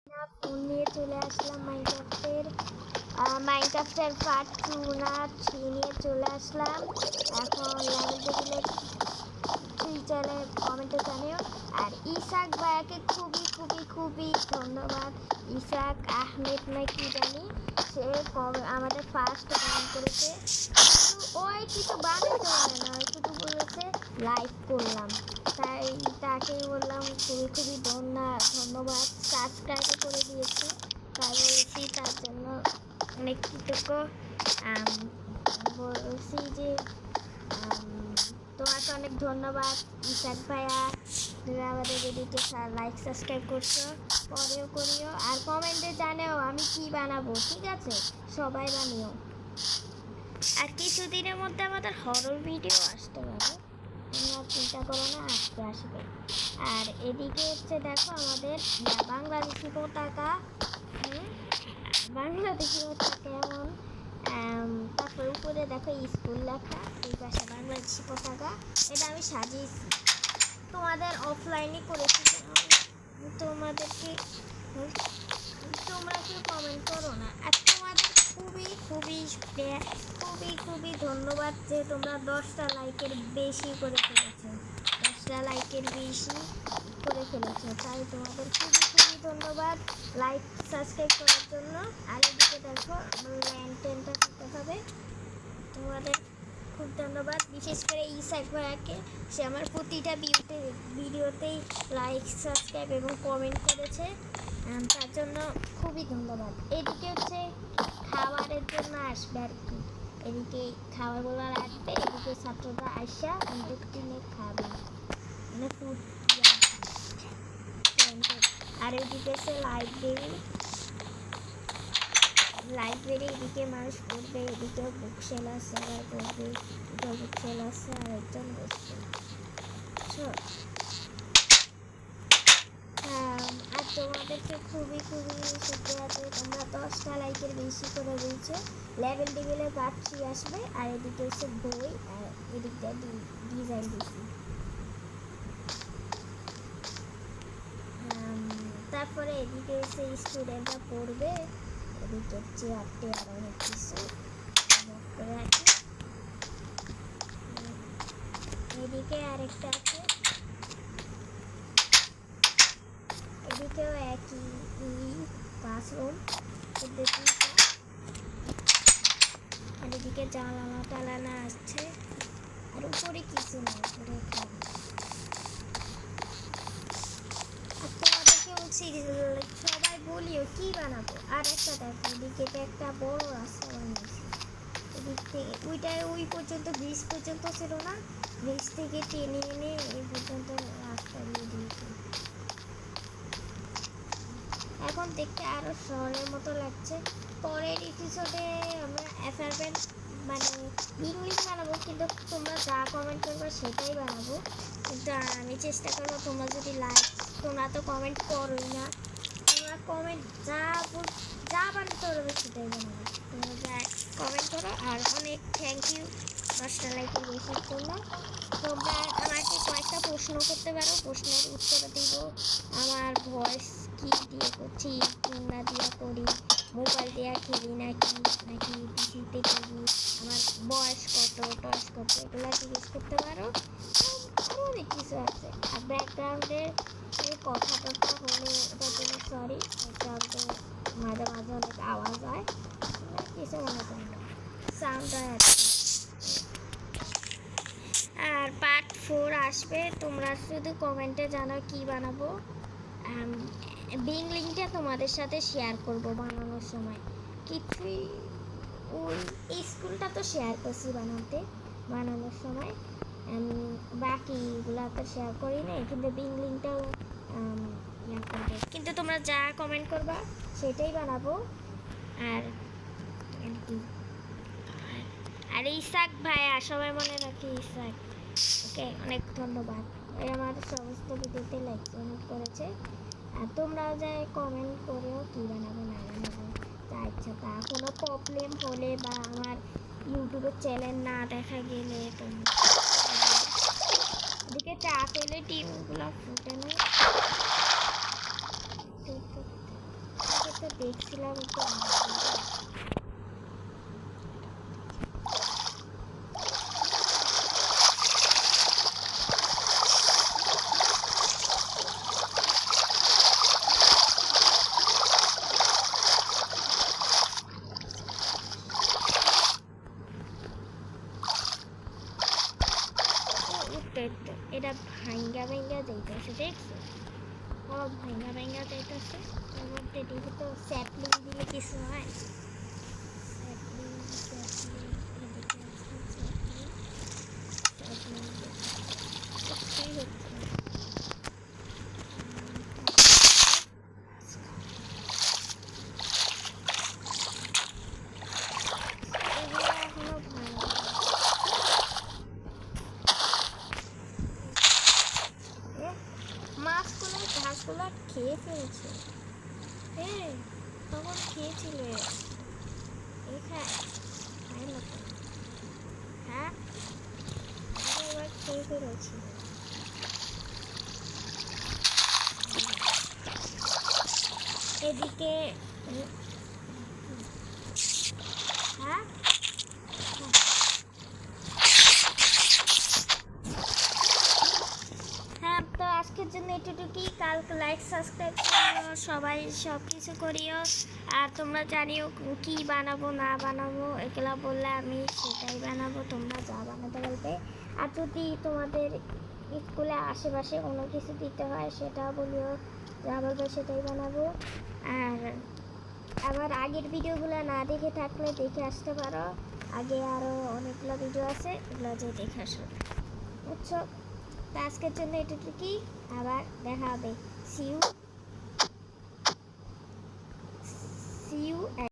Phone নিয়ে চলে আসলাম মাইনক্রাফটের part 2 না 3 নিয়ে চলে আসলাম। এখন লেভেল টেবিলে চলে কমেন্টে জানিও। আর ইসাক ভাইয়াকে খুবই খুবই খুবই ধন্যবাদ। ইসাক আহমেদ না কি জানি, সে আমাদের ফার্স্ট কমেন্ট করেছে, কিন্তু ওই কিছু বানাইতে পারে না, শুধু বলেছে লাইক করলাম, তাই তাকেই বললাম খুবই খুবই ধন্যবাদ। সাবস্ক্রাইবও করে দিয়েছে, তাই বলেছি তার জন্য অনেক কৃতজ্ঞ। বলছি যে তোমাকে অনেক ধন্যবাদ ইসাক ভাইয়া, তুমি আমাদের ভিডিওতে লাইক সাবস্ক্রাইব করছো, পরেও করিও। আর কমেন্টে জানাও আমি কি বানাবো, ঠিক আছে? সবাই বানিও। আর কিছুদিনের মধ্যে আমাদের হরর ভিডিও আসতে পারে, তোমরা চিন্তা করো না, আসবে। আর এদিকে হচ্ছে দেখো আমাদের বাংলাদেশি পতাকা, বাংলাদেশি পতাকা এমন, তারপর উপরে দেখো স্কুল লেখা, এই পাশে বাংলাদেশি পতাকা। এটা আমি সাজিয়েছি, তোমাদের অফলাইনে করেছি, তোমাদেরকে তোমরা কেউ কমেন্ট করো না। আর তোমাদের খুবই খুবই খুবই খুবই ধন্যবাদ যে তোমরা 10টা লাইকের বেশি করে ফেলেছো, 10টা লাইকের বেশি করে ফেলেছো, তাই তোমাদের খুবই খুবই ধন্যবাদ লাইক সাবস্ক্রাইব করার জন্য। আর এদিকে দেখো ল্যান্টেনটা করতে হবে, তোমাদের খুব ধন্যবাদ, বিশেষ করে ইসাক ভাইয়াকে, সে আমার প্রতিটা ভিডিওতেই লাইক সাবস্ক্রাইব এবং কমেন্ট করেছে, তার জন্য খুবই ধন্যবাদ। এদিকে হচ্ছে খাবারের জন্য আসবে আর কি, এদিকে খাবারগুলো আসবে, এদিকে ছাত্ররা আসা আমাদের কিনে খাবে, মানে ফুড। আর এদিকে হচ্ছে লাইব্রেরি, এদিকে মানুষ পড়বে, এদিকে বুকসেল আছে, আবার পড়বে, এদিকে বুকসেল আছে, আর একজন বসবে। আর তোমাদেরকে খুবই খুবই শুক্রিয়া যে তোমরা 10টা লাইকের বেশি করে দিয়েছো। লেভেল টেবিলে পার্ট 3 আসবে। আর এদিকে হচ্ছে বই, আর এদিকটা ডিজাইন দিয়েছি। তারপরে এদিকে হচ্ছে স্টুডেন্টরা পড়বে, এদিকে চেয়ার টেয়ার অনেক কিছু করে রাখি। এদিকে আরেকটা আছে, এদিকেও একই ক্লাসরুম, আর এদিকে জানালা টালানা আসছে, আর উপরে কিছু না, উপরে খালি। আর তোমাদেরকে বলছি সবাই বলিও কি বানাবো। আর একটা দেখো, এদিকে একটা বড় রাস্তা বানিয়েছি, এদিক থেকে ওই পর্যন্ত ব্রিজ পর্যন্ত ছিল না, ব্রিজ থেকে টেনে এনে এই পর্যন্ত রাস্তা দিয়ে দিয়েছি। এখন দেখতে আরো শহরের মতো লাগছে। পরের এপিসোডে আমরা অ্যাপার্টমেন্ট মানে ইংলিশ বানাবো, কিন্তু তোমরা যা কমেন্ট করবে সেটাই বানাবো। কিন্তু আমি চেষ্টা করবো, তোমরা যদি তোমরা তো কমেন্ট করোই না, তোমরা কমেন্ট যা বানাতে পারবে সেটাই বানাবো, তোমরা যা কমেন্ট করো। আর অনেক থ্যাংক ইউ 10টা লাইকের বেশির জন্য। তোমরা আমাকে কয়েকটা প্রশ্ন করতে পারো, প্রশ্নের উত্তর দিব। আমার ভয়েস কি দিয়ে করছি, না দিয়ে করি, মোবাইল দিয়ে খেলি নাকি পিসিতে করি, আমার বয়স কত, টয়স কত, এগুলো জিজ্ঞেস করতে পারো। আরও অনেক কিছু আছে। আর ব্যাকগ্রাউন্ডের কথা টথা হলে ওটার জন্য সরি, ব্যাকগ্রাউন্ডে মাঝে মাঝে অনেক আওয়াজ হয়, কিছু মনে করি না, সাউন্ড হয় আর কি। আর পার্ট 4 আসবে, তোমরা শুধু কমেন্টে জানাও কি বানাবো। বিং লিঙ্কটা তোমাদের সাথে শেয়ার করব বানানোর সময়। কিছুই ওই স্কুলটা তো শেয়ার করছি বানানোর সময়, বাকিগুলো তো শেয়ার করি নাই, কিন্তু বিং লিঙ্কটাও করবো। কিন্তু তোমরা যা কমেন্ট করবা সেটাই বানাবো। আর আর ইসাক ভাইয়া, সবাই মনে রাখি ইসাক, ওকে অনেক ধন্যবাদ, আমার সমস্ত ভিডিওতে লাইক কমেন্ট করেছে। আর তোমরাও যাই কমেন্ট করেও কী বানাবো না বানাবো তা ইচ্ছা তা। কোনো প্রবলেম হলে বা আমার ইউটিউবের চ্যানেল না দেখা গেলে তোমরা এদিকে চা পেলে টিমগুলো ফুটে না। একটা দেখছিলাম তো এটা ভাঙ্গা ভাঙ্গা যাইতেছে দেখছো সব ভাঙ্গা ভাঙ্গা যাইতেছে এর মধ্যে দেখি তো স্যাপলিং দিলে কিছু হয় স্যাপলিং স্যাপলিং এদিকে আছে স্যাপলিং স্যাপলিং কিছুই হচ্ছে না এগুলো এখনো ভাঙ্গা মাছগুলো ঘাসগুলো খেয়ে ফেলছে হ্যাঁ তখন খেয়েছিলে খায় না তো হ্যাঁ আমি এবার খেয়ে ফেলেছি এদিকে হ্যাঁ হ্যাঁ তো আজকের জন্য এটুকুই কালকে লাইক সাবস্ক্রাইব করিও সবাই সব কিছু করিও আর তোমরা জানিও কি বানাবো না বানাবো এগুলা বললে আমি সেটাই বানাবো তোমরা যা বানাতে বলবে আর যদি তোমাদের স্কুলে আশেপাশে কোনো কিছু দিতে হয় সেটাও বলিও যা বলবে সেটাই বানাবো আর আমার আগের ভিডিওগুলো না দেখে থাকলে দেখে আসতে পারো আগে আরও অনেকগুলো ভিডিও আছে এগুলো যে দেখে আসো বুঝছো তো আজকের জন্য এটুকুই আবার দেখা হবে see you